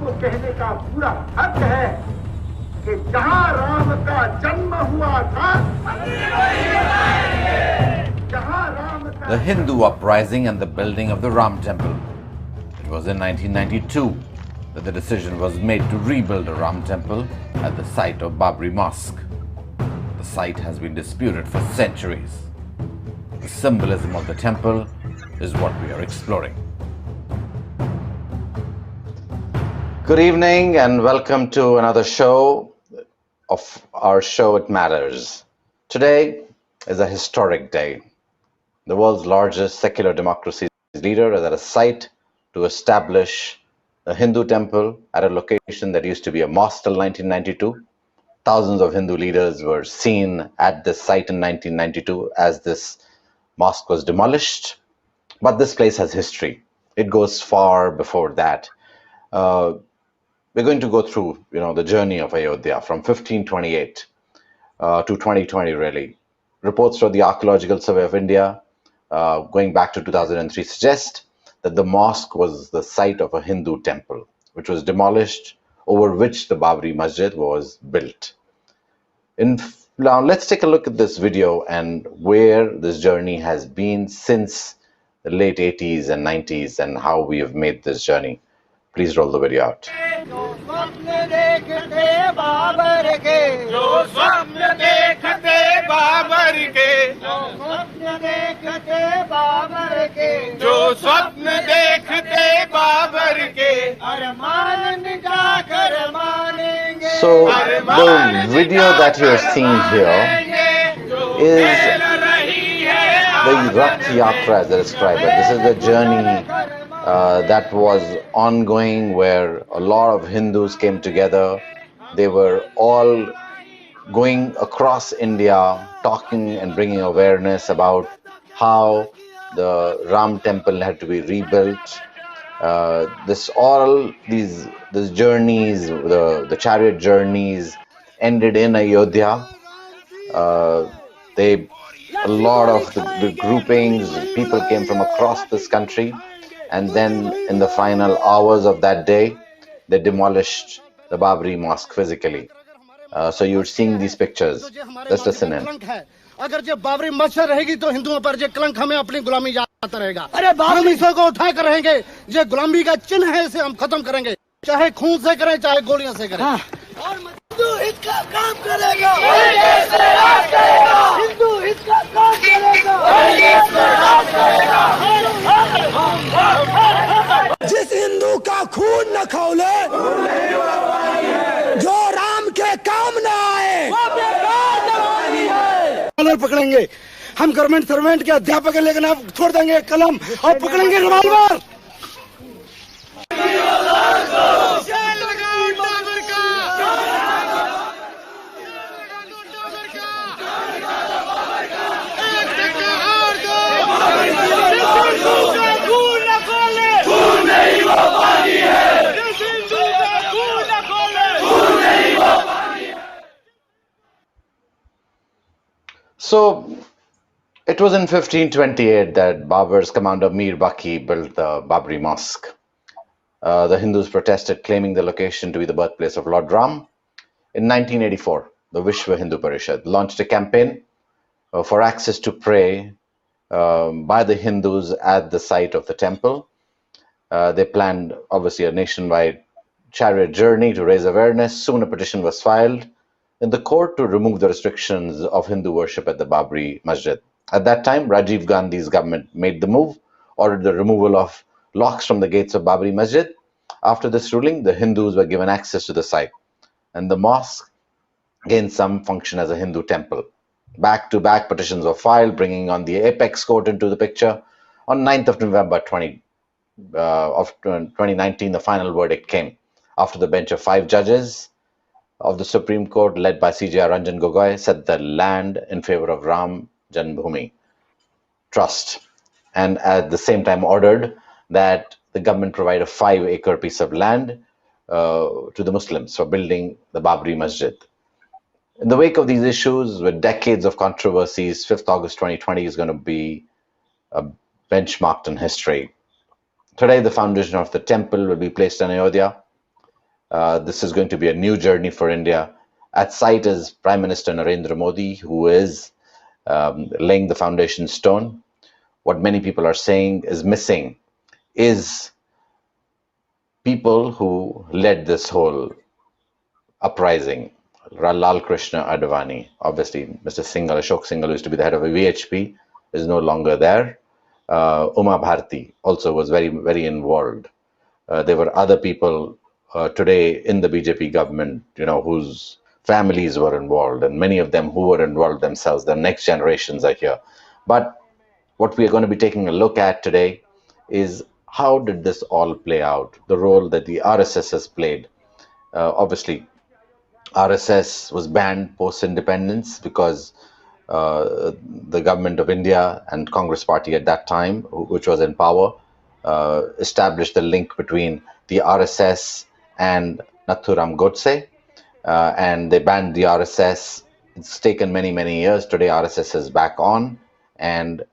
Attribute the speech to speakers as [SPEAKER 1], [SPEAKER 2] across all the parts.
[SPEAKER 1] को कहने का पूरा हक है कि जहां राम का जन्म हुआ था, जहां राम का
[SPEAKER 2] The Hindu uprising and the building of the Ram Temple. It was in 1992 that the decision was made to rebuild the Ram Temple at the site of Babri Mosque. The site has been disputed for centuries. The symbolism of the temple is what we are exploring. Good evening and welcome to another show of our show It Matters. Today is a historic day. The world's largest secular democracy's leader is at a site to establish a Hindu temple at a location that used to be a mosque till 1992. Thousands of Hindu leaders were seen at this site in 1992 as this mosque was demolished. But this place has history. It goes far before that. We're going to go through, the journey of Ayodhya from 1528 to 2020, really. Reports from the Archaeological Survey of India, going back to 2003, suggest that the mosque was the site of a Hindu temple, which was demolished, over which the Babri Masjid was built. Now, let's take a look at this video and where this journey has been since the late 80s and 90s and how we have made this journey. Please roll the video out. So the video that you're seeing here is the Rath Yatra, as they describe it. This is the journey that was ongoing, where a lot of Hindus came together. They were all going across India, talking and bringing awareness about how the Ram temple had to be rebuilt. These journeys, the chariot journeys, ended in Ayodhya. A lot of the groupings, people came from across this country, and then in the final hours of that day, they demolished the Babri Mosque physically. So you're seeing these pictures. Let's listen in.
[SPEAKER 3] अगर जब बाबरी मस्जिद रहेगी तो हिंदुओं पर जो कलंक हमें अपनी गुलामी जाता रहेगा। अरे हम इसको उठा कर रहेंगे, जो गुलामी का चिन्ह है इसे हम खत्म करेंगे, चाहे खून से करें चाहे गोलियों से करें। और हिंदू हित का काम करेगा, हिंदू हित का काम करेगा, जिस हिंदू का खून न खौले, जो राम के काम न आए, पकड़ेंगे। हम गवर्नमेंट सर्वेंट के अध्यापक हैं, लेकिन आप छोड़ देंगे कलम और पकड़ेंगे revolver.
[SPEAKER 2] So it was in 1528 that Babur's commander Mir Baki built the Babri Mosque. The Hindus protested, claiming the location to be the birthplace of Lord Ram. In 1984, the Vishwa Hindu Parishad launched a campaign for access to pray by the Hindus at the site of the temple. They planned, obviously, a nationwide chariot journey to raise awareness. Soon a petition was filed in the court to remove the restrictions of Hindu worship at the Babri Masjid. At that time, Rajiv Gandhi's government made the move, ordered the removal of locks from the gates of Babri Masjid. After this ruling, the Hindus were given access to the site, and the mosque gained some function as a Hindu temple. Back-to-back petitions were filed, bringing on the apex court into the picture. On 9th of November 2019, the final verdict came after the bench of 5 judges of the Supreme Court, led by CJR Ranjan Gogoi, set the land in favor of Ram Janmabhoomi Trust, and at the same time ordered that the government provide a 5-acre piece of land to the Muslims for building the Babri Masjid. In the wake of these issues, with decades of controversies, 5th August 2020 is going to be benchmarked in history. Today, the foundation of the temple will be placed in Ayodhya. This is going to be a new journey for India. At site is Prime Minister Narendra Modi, who is laying the foundation stone. What many people are saying is missing is people who led this whole uprising. Lal Krishna Advani, obviously, Mr. Singhal, Ashok Singhal, used to be the head of a VHP, is no longer there. Uma Bharti also was very, very involved. There were other people today in the BJP government, whose families were involved, and many of them who were involved themselves. The next generations are here. But what we are going to be taking a look at today is how did this all play out? The role that the RSS has played. Obviously, RSS was banned post-independence because the government of India and Congress Party at that time, which was in power, established the link between the RSS and Nathuram Godse, and they banned the RSS. It's taken many, many years. Today, RSS is back on, and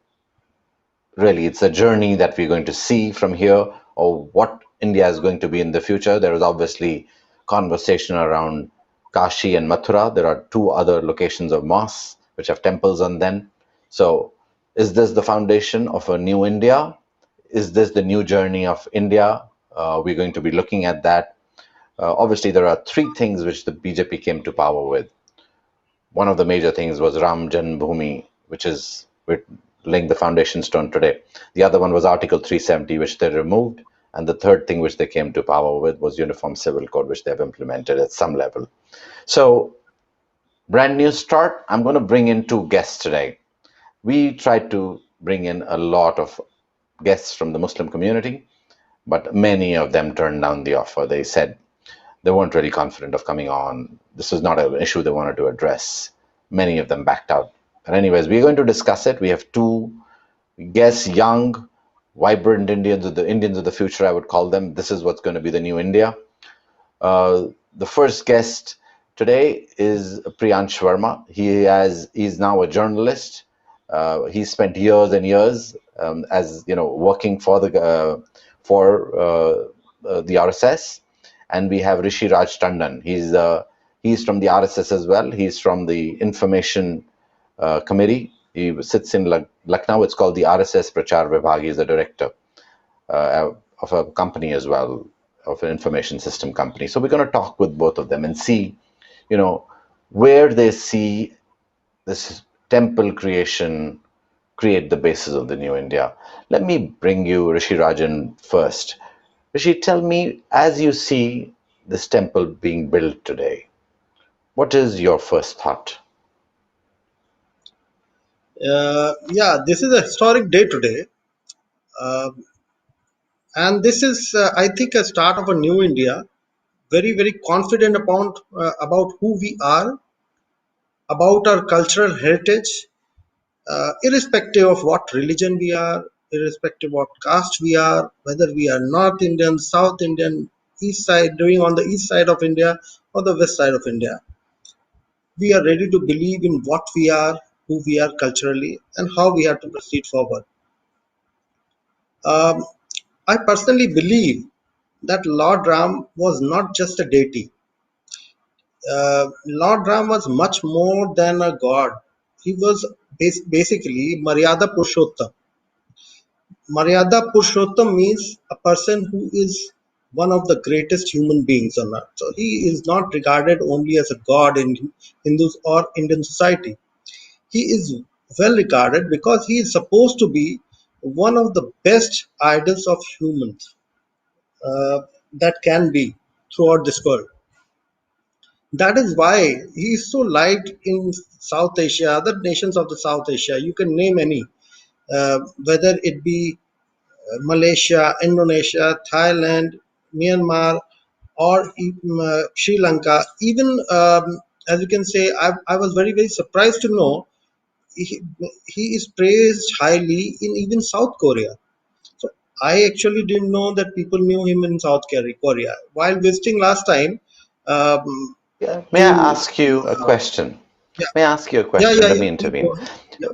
[SPEAKER 2] really, it's a journey that we're going to see from here, or what India is going to be in the future. There is obviously conversation around Kashi and Mathura. There are two other locations of mosques which have temples on them. So, is this the foundation of a new India? Is this the new journey of India? We're going to be looking at that. Obviously, there are three things which the BJP came to power with. One of the major things was Ram Janmabhoomi, which is we're laying the foundation stone today. The other one was Article 370, which they removed. And the third thing which they came to power with was Uniform Civil Code, which they've implemented at some level. So, brand new start. I'm going to bring in two guests today. We tried to bring in a lot of guests from the Muslim community, but many of them turned down the offer. They said they weren't really confident of coming on. This was not an issue they wanted to address. Many of them backed out. But anyways, we're going to discuss it. We have two guests, young, vibrant Indians of the future, I would call them. This is what's going to be the new India. The first guest today is Priyansh Verma. He's now a journalist. He spent years and years as working for the RSS, and we have Rishi Raj Tandon. He's from the RSS as well. He's from the Information Committee. He sits in Lucknow. It's called the RSS Prachar Vibhag. He's a director of a company as well, of an information system company. So we're going to talk with both of them and see, where they see this temple create the basis of the new India. Let me bring you Rishi Rajan first. Rishi, tell me, as you see this temple being built today, what is your first thought?
[SPEAKER 4] This is a historic day today. And this is, I think, a start of a new India, very, very confident about who we are, about our cultural heritage, irrespective of what religion we are, irrespective of what caste we are, whether we are North Indian, South Indian, East side, doing on the east side of India or the west side of India. We are ready to believe in what we are, who we are culturally, and how we have to proceed forward. Um, I personally believe that Lord Ram was not just a deity. Lord Ram was much more than a god. He was basically Maryada Purushottam. Maryada Purushottam means a person who is one of the greatest human beings on earth. So he is not regarded only as a god in Hindus or Indian society. He is well regarded because he is supposed to be one of the best idols of humans that can be throughout this world. That is why he is so liked in South Asia, other nations of the South Asia. You can name any, whether it be Malaysia, Indonesia, Thailand, Myanmar, or Sri Lanka. Even as you can say, I was very, very surprised to know he, he is praised highly in even South Korea. So I actually didn't know that people knew him in South Korea. While visiting last time,
[SPEAKER 2] May I
[SPEAKER 4] to
[SPEAKER 2] ask you a question?
[SPEAKER 4] yeah,
[SPEAKER 2] May I ask you a
[SPEAKER 4] yeah,
[SPEAKER 2] question?
[SPEAKER 4] yeah,
[SPEAKER 2] Let
[SPEAKER 4] yeah.
[SPEAKER 2] me
[SPEAKER 4] Please go
[SPEAKER 2] intervene.
[SPEAKER 4] ahead. Yeah.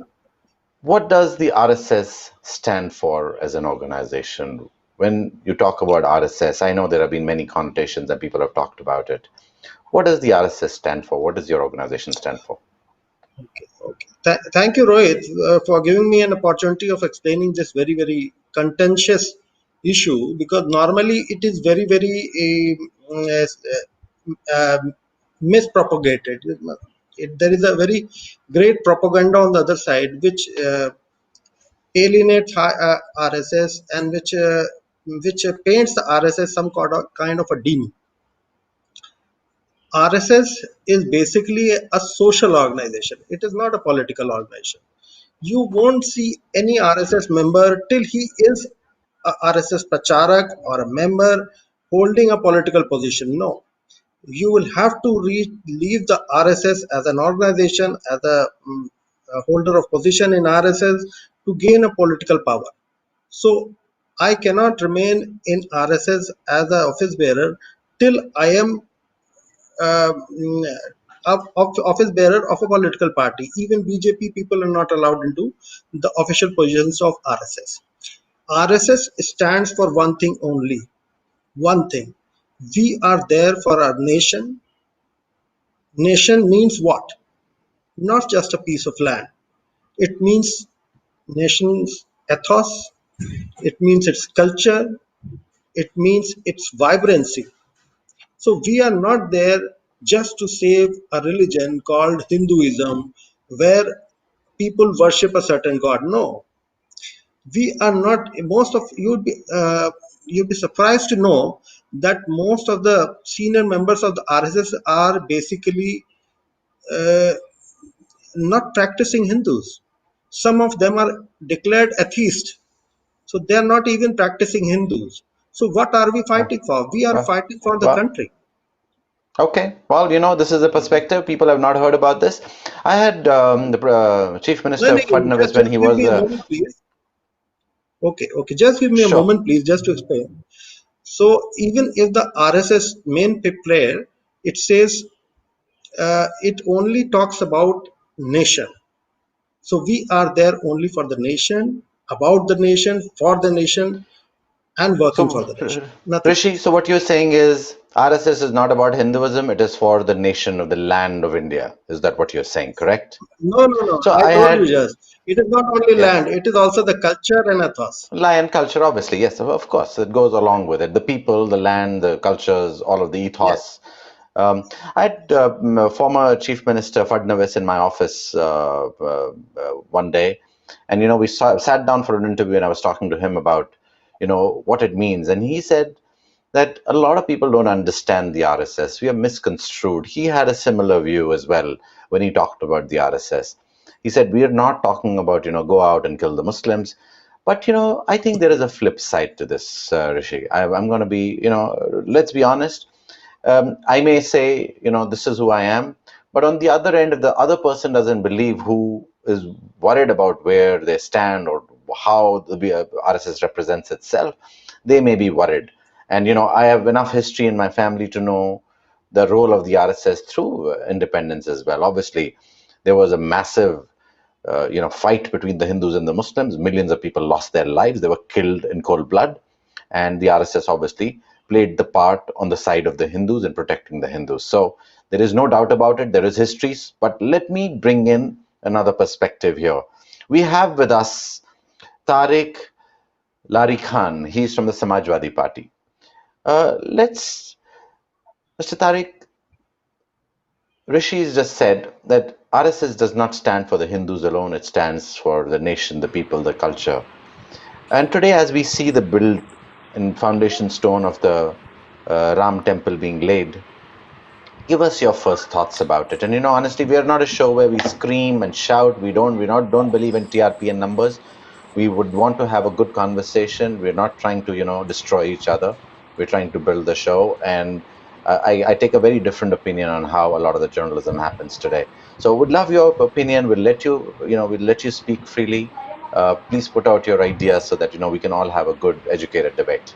[SPEAKER 2] What does the RSS stand for as an organization? when you talk about RSS, I know there have been many connotations and people have talked about it. What does the RSS stand for? What does your organization stand for?
[SPEAKER 4] Okay. Thank you, Rohit, for giving me an opportunity of explaining this very, very contentious issue, because normally it is very, very mispropagated. There is a very great propaganda on the other side, which alienates RSS, and which paints the RSS some kind of a demon. RSS is basically a social organization. It is not a political organization. You won't see any RSS member till he is a RSS pracharak or a member holding a political position. No, you will have to leave the RSS as an organization, as a holder of position in RSS to gain a political power. So I cannot remain in RSS as an office bearer till I am uh, mm, office bearer of a political party. Even BJP people are not allowed into the official positions of RSS. RSS stands for one thing only. One thing. We are there for our nation. Nation means what? Not just a piece of land. It means nation's ethos. It means its culture. It means its vibrancy. So we are not there just to save a religion called Hinduism, where people worship a certain god. No, we are not. Most of you'd be surprised to know that most of the senior members of the RSS are basically uh, not practicing Hindus. Some of them are declared atheist, so they are not even practicing Hindus. So what are we
[SPEAKER 2] Well,
[SPEAKER 4] fighting for? We are
[SPEAKER 2] well,
[SPEAKER 4] fighting for the
[SPEAKER 2] well,
[SPEAKER 4] country.
[SPEAKER 2] okay. Well, this is a perspective. People have not heard about this. I had the Chief
[SPEAKER 4] No,
[SPEAKER 2] Minister
[SPEAKER 4] no,
[SPEAKER 2] Fadnavis when
[SPEAKER 4] just
[SPEAKER 2] he
[SPEAKER 4] give
[SPEAKER 2] was
[SPEAKER 4] me a moment, please. Okay, just give me a
[SPEAKER 2] sure.
[SPEAKER 4] moment, please, just to explain. So even if the RSS main player, it says it only talks about nation. So we are there only for the nation, about the nation, for the nation, and working
[SPEAKER 2] So,
[SPEAKER 4] for the nation. Nothing
[SPEAKER 2] Rishi,
[SPEAKER 4] else.
[SPEAKER 2] so what you're saying is RSS is not about Hinduism, it is for the nation of the land of India. Is that what you're saying, correct?
[SPEAKER 4] No, no, no.
[SPEAKER 2] So
[SPEAKER 4] I
[SPEAKER 2] I
[SPEAKER 4] told you
[SPEAKER 2] had,
[SPEAKER 4] just. It is not only
[SPEAKER 2] yes,
[SPEAKER 4] land, it is also the culture and ethos.
[SPEAKER 2] lion culture, obviously, yes, of course, it goes along with it. The people, the land, the cultures, all of the
[SPEAKER 4] Yes.
[SPEAKER 2] ethos. I had former Chief Minister Fadnavis in my office one day, and we sat down for an interview, and I was talking to him about what it means, and he said that a lot of people don't understand the RSS. We are misconstrued. He had a similar view as well when he talked about the RSS. He said, we are not talking about, go out and kill the Muslims. But, I think there is a flip side to this, Rishi. I'm going to be, let's be honest. I may say, this is who I am. But on the other end, if the other person doesn't believe, who is worried about where they stand or how the RSS represents itself, they may be worried. And I have enough history in my family to know the role of the RSS through independence as well. Obviously, there was a massive fight between the Hindus and the Muslims. Millions of people lost their lives. They were killed in cold blood, and the RSS obviously played the part on the side of the Hindus in protecting the Hindus. So there is no doubt about it. There is histories, but let me bring in another perspective here. We have with us Tariq Lari Khan. He's from the Samajwadi Party. Let's, Mr. Tariq, Rishi has just said that RSS does not stand for the Hindus alone, it stands for the nation, the people, the culture. And today, as we see the build and foundation stone of the Ram temple being laid, give us your first thoughts about it. And honestly, we are not a show where we scream and shout. We don't believe in TRP and numbers. We would want to have a good conversation. We're not trying to destroy each other. We're trying to build the show, and I take a very different opinion on how a lot of the journalism happens today. So would love your opinion. We'll let you speak freely. Please put out your ideas so that we can all have a good educated debate.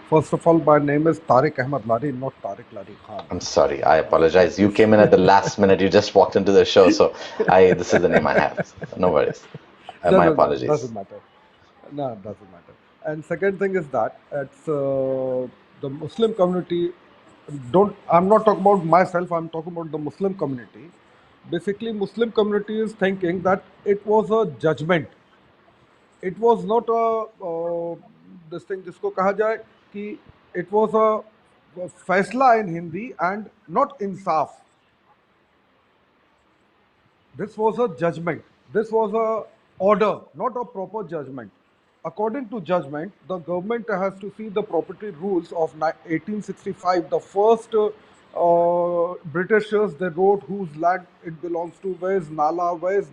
[SPEAKER 5] First of all, my name is Tariq Ahmed Lari, not Tariq Lari Khan.
[SPEAKER 2] I'm sorry. I apologize. You
[SPEAKER 5] This
[SPEAKER 2] came in at the last minute. You just walked into the show, so this is the name I have. No worries.
[SPEAKER 5] no,
[SPEAKER 2] My
[SPEAKER 5] no, no,
[SPEAKER 2] apologies.
[SPEAKER 5] doesn't matter. No, it doesn't matter. And second thing is that it's the Muslim community. Don't I'm not talking about myself. I'm talking about the Muslim community. Basically, Muslim community is thinking that it was a judgment. It was not a this thing जिसको कहा जाए कि it was a फैसला in Hindi and not insaf. This was a judgment. This was a order, not a proper judgment. According to judgment, the government has to see the property rules of 1865. The first Britishers, they wrote whose land it belongs to, where is Nala, where is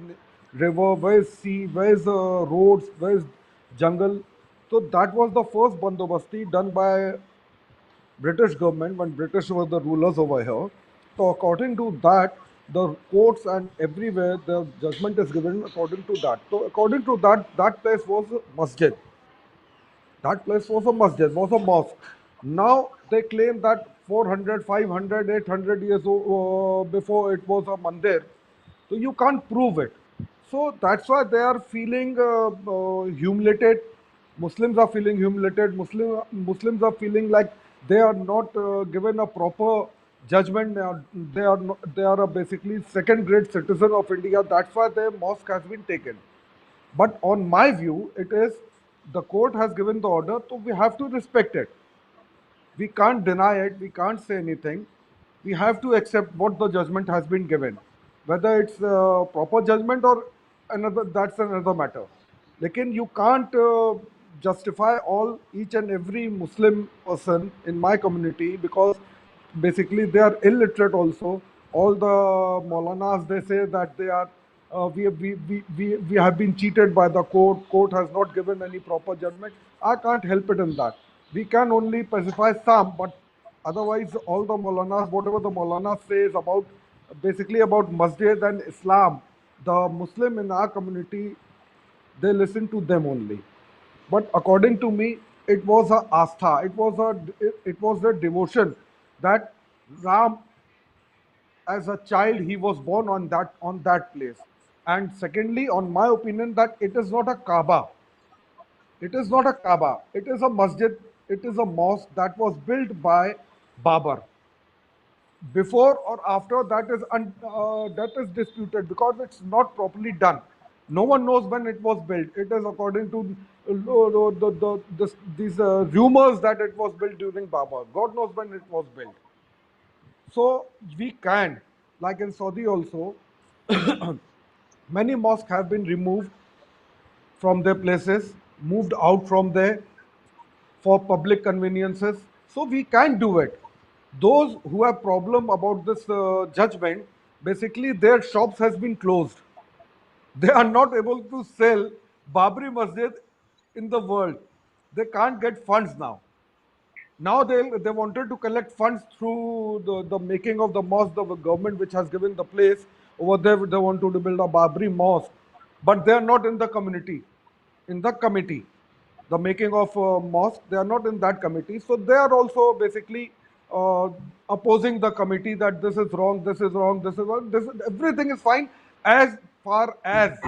[SPEAKER 5] river, where is sea, where is roads, where is jungle. So that was the first bandobasti done by British government when British were the rulers over here. So according to that, the courts and everywhere the judgment is given according to that. So according to that, that place was a masjid. That place was a masjid, was a mosque. Now they claim that 400, 500, 800 years before it was a mandir. So you can't prove it. So that's why they are feeling humiliated. Muslims are feeling humiliated. Muslims are feeling like they are not given a proper judgment. They are a basically second-grade citizen of India. That's why their mosque has been taken. But on my view, it is the court has given the order, so we have to respect it. We can't deny it. We can't say anything. We have to accept what the judgment has been given. Whether it's a proper judgment or another, that's another matter. Lekin you can't justify all each and every Muslim person in my community because basically they are illiterate also. All the Maulanas, they say that they are we have been cheated by the court. Court has not given any proper judgment. I can't help it in that. We can only pacify some, but otherwise all the Maulanas, whatever the Maulana says about basically about Masjid and Islam, the Muslim in our community, they listen to them only. But according to me, it was a astha. It was a devotion that Ram, as a child, he was born on that place. And secondly, on my opinion, that it is not a Kaaba. It is not a Kaaba. It is a masjid. It is a mosque that was built by Babar. Before or after, that is disputed because it's not properly done. No one knows when it was built. It is according to these rumors that it was built during Babar. God knows when it was built. So we can, like in Saudi also, many mosques have been removed from their places, moved out from there for public conveniences. So we can do it. Those who have problem about this judgment, basically their shops has been closed. They are not able to sell Babri Masjid in the world. They can't get funds now. Now they wanted to collect funds through the making of the mosque, the government which has given the place. Over there, they want to build a Babri mosque, but they are not in the community, in the committee. The making of mosque, they are not in that committee. So they are also basically uh, opposing the committee that this is wrong, this is wrong, this is wrong. Everything is fine as far as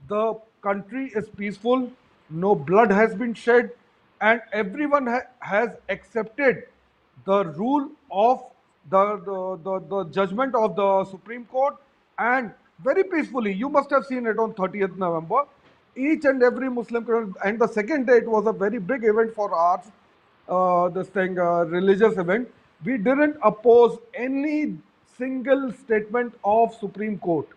[SPEAKER 5] the country is peaceful, no blood has been shed, and everyone has accepted the rule of the judgment of the Supreme Court, and very peacefully. You must have seen it on 30th November. Each and every Muslim, and the second day it was a very big event for us, this thing, religious event. We didn't oppose any single statement of Supreme Court.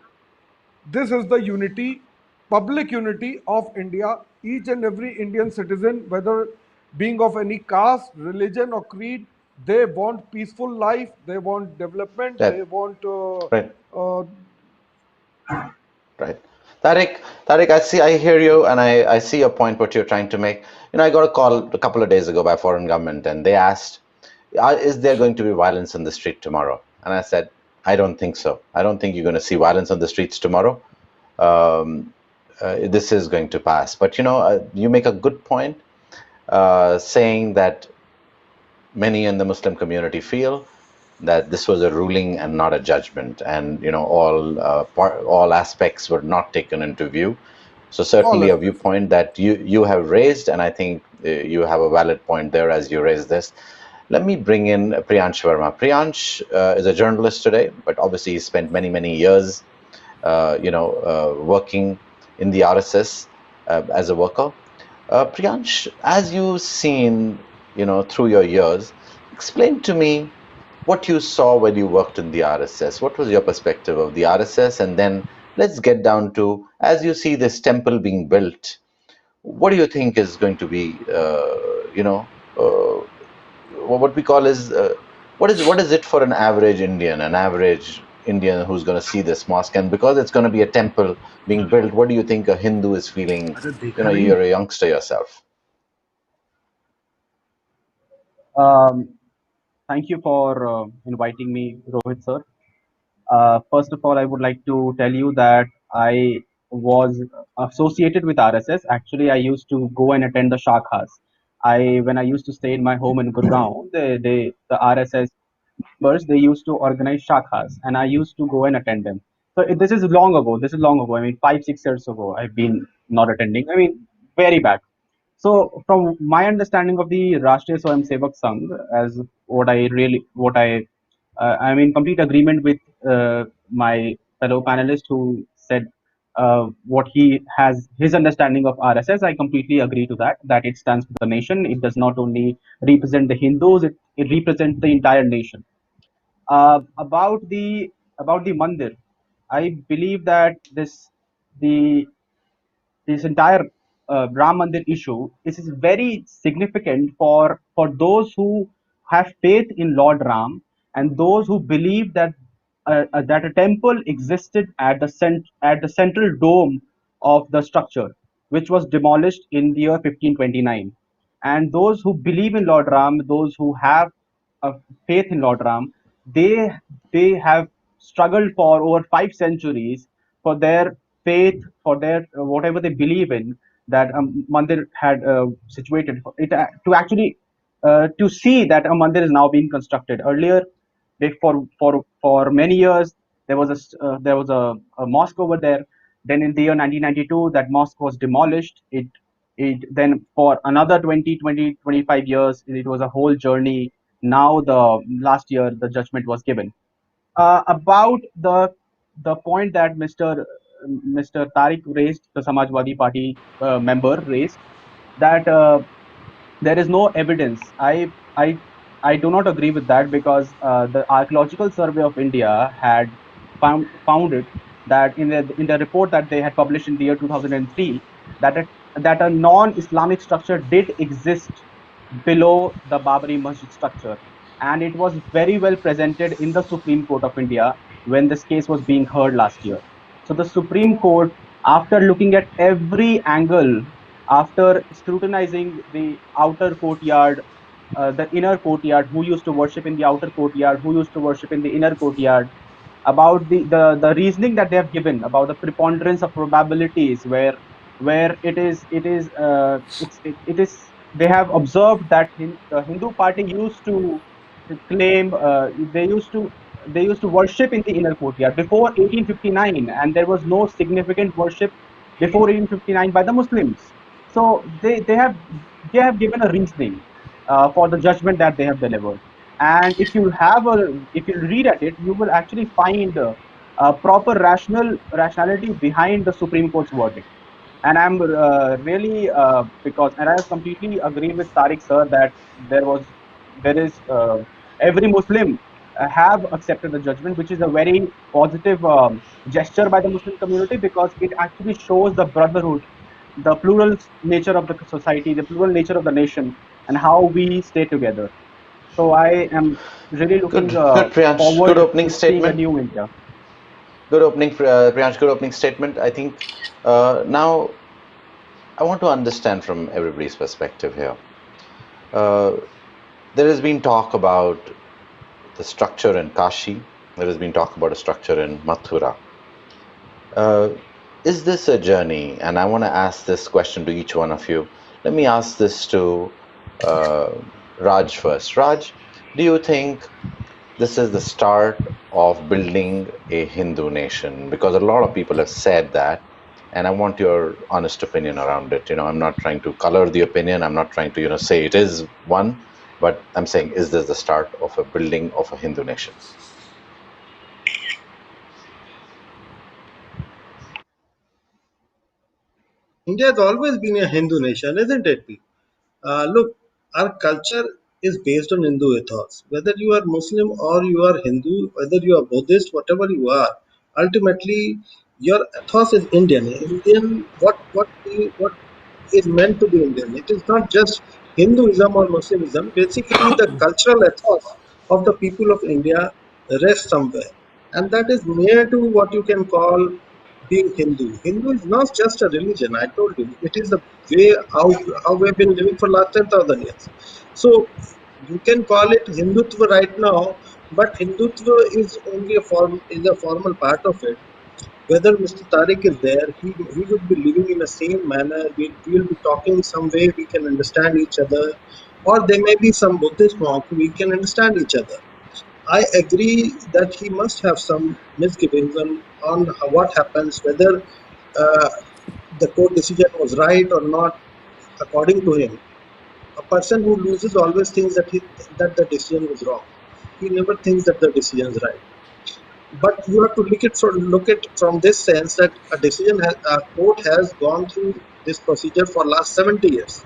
[SPEAKER 5] This is the unity, public unity of India. Each and every Indian citizen, whether being of any caste, religion, or creed, they want peaceful life, they want development, they
[SPEAKER 2] That
[SPEAKER 5] want
[SPEAKER 2] right,
[SPEAKER 5] uh,
[SPEAKER 2] right. Tariq, I hear you, and I see your point. What you're trying to make. I got a call a couple of days ago by a foreign government, and they asked, "Is there going to be violence on the street tomorrow?" And I said, "I don't think so. I don't think you're going to see violence on the streets tomorrow. This is going to pass." But you make a good point, saying that many in the Muslim community feel that this was a ruling and not a judgment, and all aspects were not taken into view. So certainly a
[SPEAKER 5] less.
[SPEAKER 2] viewpoint that you have raised, and I think you have a valid point there as you raise this. Let me bring in Priyansh Verma. Priyansh is a journalist today, but obviously he spent many years, working in the RSS as a worker. Priyansh, as you've seen, through your years, explain to me what you saw when you worked in the RSS. What was your perspective of the RSS? And then let's get down to, as you see this temple being built, what do you think is going to be, what we call is, what is it for an average Indian who's going to see this mosque? And because it's going to be a temple being built, what do you think a Hindu is feeling? You're a youngster yourself.
[SPEAKER 6] Um, Thank you for inviting me, Rohit sir. First of all, I would like to tell you that I was associated with RSS. Actually, I used to go and attend the shakhas. When I used to stay in my home in Gurgaon, the RSS members, they used to organize shakhas, and I used to go and attend them. So this is long ago. This is long ago. I mean, 5 6 years ago, I've been not attending. I mean, very bad. So, from my understanding of the Rashtriya Swayam Sevak Sangh, as I'm in complete agreement with my fellow panelist who said what he has his understanding of RSS. I completely agree to that. That it stands for the nation. It does not only represent the Hindus; it represents the entire nation. About the mandir, I believe that the this entire Ram Mandir issue is very significant for those who have faith in Lord Ram and those who believe that a temple existed at the central dome of the structure, which was demolished in the year 1529. And those who believe in Lord Ram, those who have faith in Lord Ram, they they have struggled for over 5 centuries for their faith, for their whatever they believe in, that mandir had situated for it to actually to see that a mandir is now being constructed. Earlier, for many years there was a mosque over there. Then in the year 1992, that mosque was demolished. It then for another 25 years, it was a whole journey. Now the last year the judgment was given. About the point that Mr. Tariq raised, the Samajwadi Party member raised, that there is no evidence. I do not agree with that, because the Archaeological Survey of India had found it, that in the report that they had published in the year 2003, that a non-Islamic structure did exist below the Babri Masjid structure, and it was very well presented in the Supreme Court of India when this case was being heard last year. So the Supreme Court, after looking at every angle, after scrutinizing the outer courtyard, the inner courtyard, who used to worship in the outer courtyard, who used to worship in the inner courtyard, about the reasoning that they have given about the preponderance of probabilities, where it is they have observed that the Hindu party used to claim they used to worship in the inner courtyard before 1859, and there was no significant worship before 1859 by the Muslims. So they have given a reasoning for the judgment that they have delivered. And if you read at it, you will actually find proper rationality behind the Supreme Court's verdict. And I'm really and I completely agree with Tariq sir that there is every Muslim have accepted the judgment, which is a very positive gesture by the Muslim community, because it actually shows the brotherhood, the plural nature of the society, the plural nature of the nation, and how we stay together. So I am really
[SPEAKER 2] Good,
[SPEAKER 6] looking
[SPEAKER 2] good, Priyansh. Good
[SPEAKER 6] forward
[SPEAKER 2] opening
[SPEAKER 6] to seeing a
[SPEAKER 2] statement.
[SPEAKER 6] new India.
[SPEAKER 2] Good opening, Priyansh. Good opening statement. I think now I want to understand from everybody's perspective here. There has been talk about the structure in Kashi. There has been talk about a structure in Mathura. Is this a journey? And I want to ask this question to each one of you. Let me ask this to Raj first. Raj, do you think this is the start of building a Hindu nation? Because a lot of people have said that, and I want your honest opinion around it. I'm not trying to color the opinion. I'm not trying to, say it is one, but I'm saying, is this the start of a building of a Hindu nation?
[SPEAKER 4] India has always been a Hindu nation, isn't it? Look, our culture is based on Hindu ethos. Whether you are Muslim or you are Hindu, whether you are Buddhist, whatever you are, ultimately your ethos is Indian. Indian, what is meant to be Indian. It is not just Hinduism or Muslimism. Basically, the cultural ethos of the people of India rests somewhere, and that is near to what you can call being Hindu. Hindu is not just a religion. I told you, it is the way how we've been living for last 10,000 years. So you can call it Hindutva right now, but Hindutva is only a formal part of it. Whether Mr. Tariq is there, he would be living in the same manner. We'll be talking some way we can understand each other, or there may be some Buddhist monk we can understand each other. I agree that he must have some misgivings on what happens, whether the court decision was right or not, according to him. A person who loses always thinks that the decision was wrong. He never thinks that the decision is right. But you have to look at from this sense that a court has gone through this procedure for last 70 years.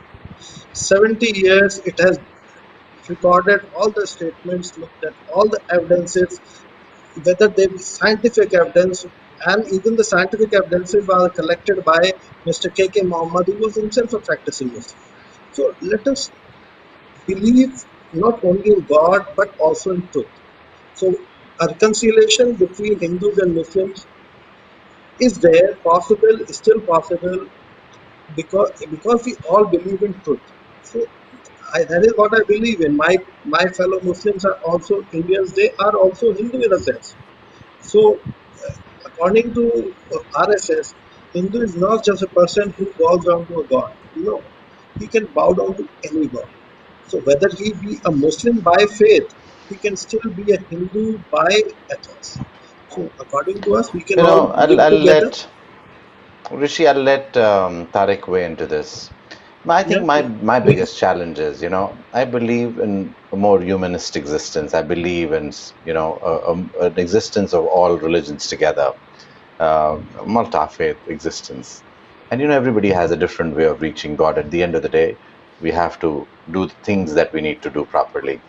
[SPEAKER 4] 70 years it has recorded all the statements, looked at all the evidences, whether they be scientific evidence, and even the scientific evidences were collected by Mr. K.K. Mohammed, who was himself a practicing Muslim. So let us believe not only in God but also in truth. So a reconciliation between Hindus and Muslims is there, possible, is still possible, because we all believe in truth. So that is what I believe in. My fellow Muslims are also Indians. They are also Hindu in a sense. So according to RSS, Hindu is not just a person who bows down to a god. No, he can bow down to any god. So whether he be a Muslim by faith, he can still be a Hindu by ethos. So according to us, we can all
[SPEAKER 2] I'll,
[SPEAKER 4] live
[SPEAKER 2] I'll
[SPEAKER 4] together.
[SPEAKER 2] let Rishi, I'll let Tariq weigh into this. I think
[SPEAKER 4] Yeah,
[SPEAKER 2] my
[SPEAKER 4] please.
[SPEAKER 2] biggest challenge is, I believe in a more humanist existence. I believe in, an existence of all religions together, multi-faith existence. And, everybody has a different way of reaching God. At the end of the day, we have to do the things that we need to do properly,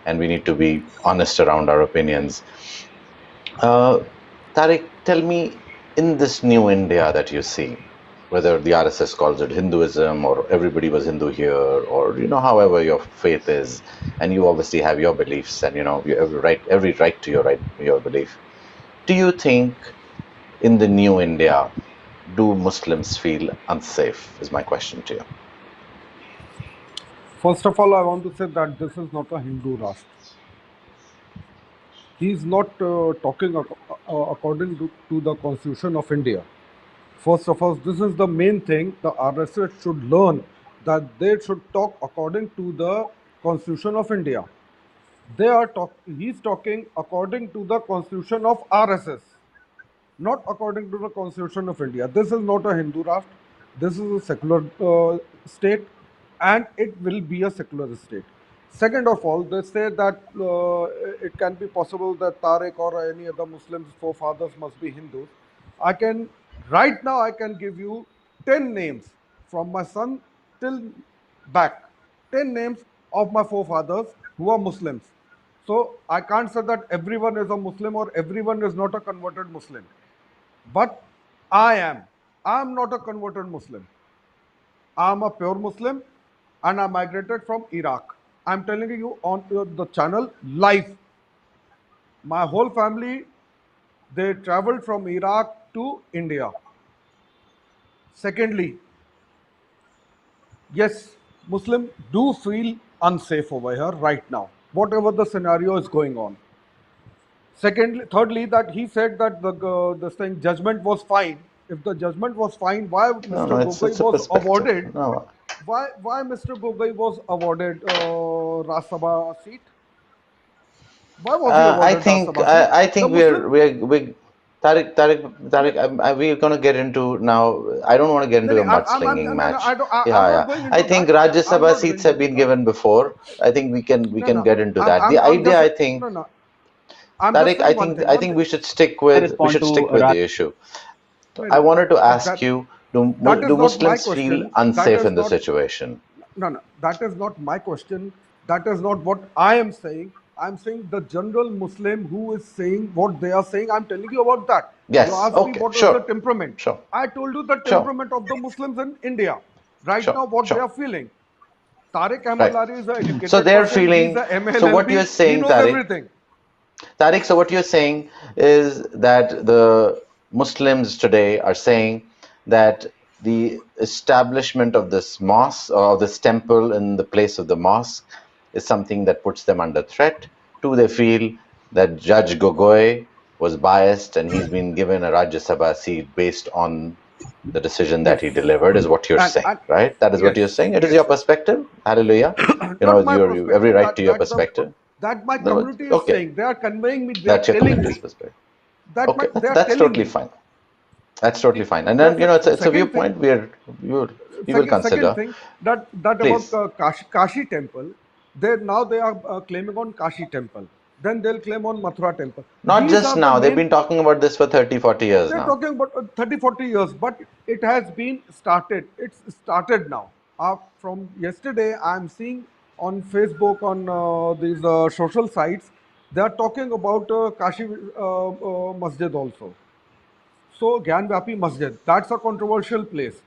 [SPEAKER 2] and we need to be honest around our opinions. Uh, Tariq, tell me, in this new India that you see, whether the RSS calls it Hinduism or everybody was Hindu here, or however your faith is, and you obviously have your beliefs, and you have every right to your belief. Do you think in the new India, do Muslims feel unsafe? Is my question to you.
[SPEAKER 5] First of all, I want to say that this is not a Hindu Rashtra. He is not talking according to the Constitution of India. First of all, this is the main thing the RSS should learn, that they should talk according to the Constitution of India. He's talking according to the Constitution of RSS, not according to the Constitution of India. This is not a Hindu Rashtra. This is a secular state, and it will be a secular state. Second of all, they say that it can be possible that Tariq or any other Muslims forefathers must be Hindus. I can right now I can give you 10 names from my son till back. 10 names of my forefathers who are Muslims. So I can't say that everyone is a Muslim or everyone is not a converted Muslim. But I am. I am not a converted Muslim. I am a pure Muslim and I migrated from Iraq. I'm telling you on the channel live. My whole family, they traveled from Iraq to India. Secondly, yes, Muslim do feel unsafe over here right now, whatever the scenario is going on. Secondly, thirdly, that he said that this thing judgment was fine. If the judgment was fine, why
[SPEAKER 2] No,
[SPEAKER 5] Mr.
[SPEAKER 2] no,
[SPEAKER 5] Gogoi
[SPEAKER 2] it's a
[SPEAKER 5] was
[SPEAKER 2] perspective.
[SPEAKER 5] awarded?
[SPEAKER 2] No,
[SPEAKER 5] Why Mr. Gogoi was awarded Rajya Sabha seat? Why was he
[SPEAKER 2] I
[SPEAKER 5] awarded Rajya
[SPEAKER 2] think
[SPEAKER 5] Sabha seat?
[SPEAKER 2] I
[SPEAKER 5] The
[SPEAKER 2] think
[SPEAKER 5] Muslim.
[SPEAKER 2] we're Tariq, we're going to get into now. I don't want to get
[SPEAKER 5] No,
[SPEAKER 2] into
[SPEAKER 5] no,
[SPEAKER 2] a mudslinging
[SPEAKER 5] no, no,
[SPEAKER 2] match.
[SPEAKER 5] I'm
[SPEAKER 2] Yeah,
[SPEAKER 5] not
[SPEAKER 2] yeah.
[SPEAKER 5] going
[SPEAKER 2] I
[SPEAKER 5] into
[SPEAKER 2] think
[SPEAKER 5] that.
[SPEAKER 2] Rajya
[SPEAKER 5] I'm
[SPEAKER 2] Sabha
[SPEAKER 5] not
[SPEAKER 2] seats
[SPEAKER 5] going
[SPEAKER 2] have
[SPEAKER 5] into
[SPEAKER 2] been
[SPEAKER 5] that.
[SPEAKER 2] given before. I think we
[SPEAKER 5] No,
[SPEAKER 2] can
[SPEAKER 5] no,
[SPEAKER 2] get into that. The
[SPEAKER 5] I'm
[SPEAKER 2] idea,
[SPEAKER 5] just,
[SPEAKER 2] I think,
[SPEAKER 5] no, no. I'm just
[SPEAKER 2] Tariq,
[SPEAKER 5] saying one thing.
[SPEAKER 2] I
[SPEAKER 5] One
[SPEAKER 2] think
[SPEAKER 5] thing.
[SPEAKER 6] I respond
[SPEAKER 2] we should
[SPEAKER 6] to
[SPEAKER 2] stick with
[SPEAKER 6] Raj.
[SPEAKER 2] the issue.
[SPEAKER 5] No,
[SPEAKER 2] I
[SPEAKER 5] no.
[SPEAKER 2] wanted to ask
[SPEAKER 5] That
[SPEAKER 2] you:
[SPEAKER 5] that is
[SPEAKER 2] do
[SPEAKER 5] not my
[SPEAKER 2] Muslims feel
[SPEAKER 5] question. That
[SPEAKER 2] unsafe
[SPEAKER 5] is
[SPEAKER 2] in the
[SPEAKER 5] not.
[SPEAKER 2] situation?
[SPEAKER 5] No, no. That is not my question. That is not what I am saying. I'm saying the general Muslim who is saying what they are saying. I'm telling you about that. You
[SPEAKER 2] Yes.
[SPEAKER 5] asked me
[SPEAKER 2] Okay.
[SPEAKER 5] what was the
[SPEAKER 2] Sure.
[SPEAKER 5] temperament.
[SPEAKER 2] Sure.
[SPEAKER 5] I told you the
[SPEAKER 2] Sure.
[SPEAKER 5] temperament of the Muslims in India. Right
[SPEAKER 2] Sure.
[SPEAKER 5] now, what they
[SPEAKER 2] Sure.
[SPEAKER 5] are feeling. Tariq Ahmad
[SPEAKER 2] Right.
[SPEAKER 5] Lari is an
[SPEAKER 2] So
[SPEAKER 5] educated
[SPEAKER 2] they're
[SPEAKER 5] person. He's
[SPEAKER 2] feeling.
[SPEAKER 5] a
[SPEAKER 2] So what
[SPEAKER 5] MLLB.
[SPEAKER 2] you're
[SPEAKER 5] He
[SPEAKER 2] saying,
[SPEAKER 5] knows
[SPEAKER 2] Tariq?
[SPEAKER 5] everything.
[SPEAKER 2] Tariq, so what you're saying is that the Muslims today are saying that the establishment of this mosque or this temple in the place of the mosque is something that puts them under threat. Two, they feel that Judge Gogoi was biased and he's been given a Rajya Sabha seat based on the decision that
[SPEAKER 5] Yes.
[SPEAKER 2] he delivered, is what you're saying,
[SPEAKER 5] And
[SPEAKER 2] right? That is what you're
[SPEAKER 5] yes,
[SPEAKER 2] saying. It is
[SPEAKER 5] yes,
[SPEAKER 2] your
[SPEAKER 5] yes.
[SPEAKER 2] perspective. Hallelujah.
[SPEAKER 5] Not my
[SPEAKER 2] You every
[SPEAKER 5] perspective.
[SPEAKER 2] right to your perspective.
[SPEAKER 5] That my
[SPEAKER 2] No,
[SPEAKER 5] community is
[SPEAKER 2] okay.
[SPEAKER 5] saying. They are conveying me. They are
[SPEAKER 2] That's your
[SPEAKER 5] telling
[SPEAKER 2] community's
[SPEAKER 5] me
[SPEAKER 2] perspective.
[SPEAKER 5] that
[SPEAKER 2] Okay,
[SPEAKER 5] they are
[SPEAKER 2] that's
[SPEAKER 5] telling
[SPEAKER 2] totally
[SPEAKER 5] me.
[SPEAKER 2] fine. That's totally fine. And then
[SPEAKER 5] That's it.
[SPEAKER 2] it's a
[SPEAKER 5] Second thing.
[SPEAKER 2] viewpoint we will
[SPEAKER 5] Second
[SPEAKER 2] consider.
[SPEAKER 5] thing that about
[SPEAKER 2] Please,
[SPEAKER 5] Kashi temple. They are claiming on Kashi temple. Then they'll claim on Mathura temple.
[SPEAKER 2] not
[SPEAKER 5] These
[SPEAKER 2] just
[SPEAKER 5] are the
[SPEAKER 2] now. They've
[SPEAKER 5] main.
[SPEAKER 2] been talking about this for 30, 40 years
[SPEAKER 5] They're
[SPEAKER 2] now.
[SPEAKER 5] talking about 30, 40 years, but it has been started. It's started now. From yesterday, I'm seeing on Facebook, on these social sites, they are talking about Kashi Masjid also. So, Gyanvapi Masjid, that's a controversial place.